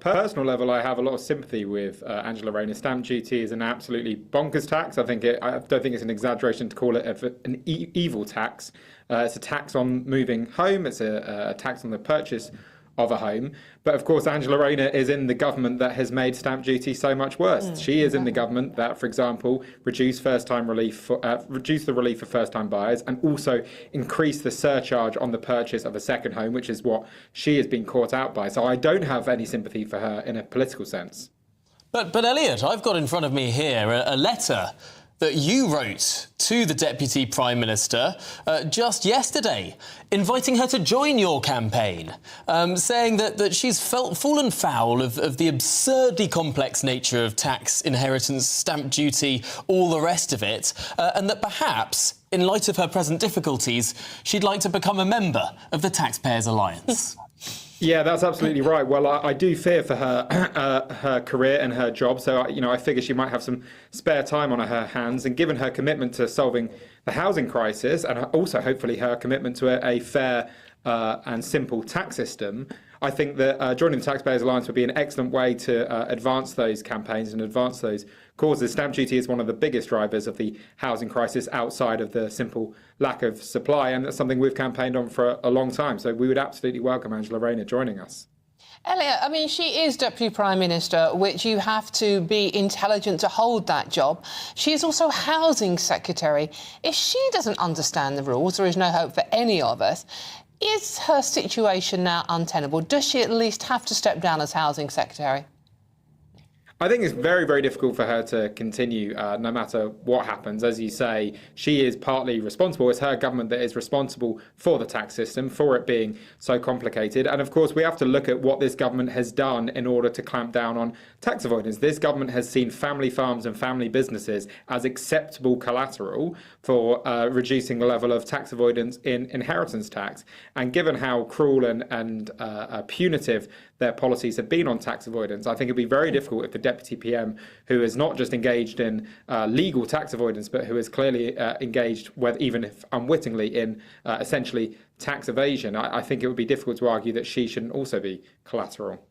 personal level, I have a lot of sympathy with Angela Rayner. Stamp duty is an absolutely bonkers tax. I don't think it's an exaggeration to call it an evil tax. It's a tax on moving home. It's a tax on the purchase of a home. But of course, Angela Rayner is in the government that has made stamp duty so much worse. She is in the government that, for example, reduced the relief for first-time buyers and also increased the surcharge on the purchase of a second home, which is what she has been caught out by. So I don't have any sympathy for her in a political sense. But Elliot, I've got in front of me here a letter that you wrote to the Deputy Prime Minister just yesterday, inviting her to join your campaign, saying that she's fallen foul of the absurdly complex nature of tax, inheritance, stamp duty, all the rest of it, and that perhaps, in light of her present difficulties, she'd like to become a member of the Taxpayers Alliance. Yeah, that's absolutely right. Well, I do fear for her her career and her job. So, I figure she might have some spare time on her hands. And given her commitment to solving the housing crisis and also hopefully her commitment to a fair and simple tax system, I think that joining the Taxpayers Alliance would be an excellent way to advance those campaigns and advance those causes. Stamp duty is one of the biggest drivers of the housing crisis outside of the simple lack of supply, and that's something we've campaigned on for a long time. So we would absolutely welcome Angela Rayner joining us. Elliot, I mean, she is Deputy Prime Minister, which you have to be intelligent to hold that job. She is also Housing Secretary. If she doesn't understand the rules, there is no hope for any of us. Is her situation now untenable? Does she at least have to step down as Housing Secretary? I think it's very, very difficult for her to continue no matter what happens. As you say, she is partly responsible. It's her government that is responsible for the tax system, for it being so complicated. And of course, we have to look at what this government has done in order to clamp down on tax avoidance. This government has seen family farms and family businesses as acceptable collateral for reducing the level of tax avoidance in inheritance tax. And given how cruel and punitive their policies have been on tax avoidance, I think it'd be very difficult if the Deputy PM, who is not just engaged in legal tax avoidance, but who is clearly engaged, even if unwittingly, in essentially tax evasion. I think it would be difficult to argue that she shouldn't also be collateral.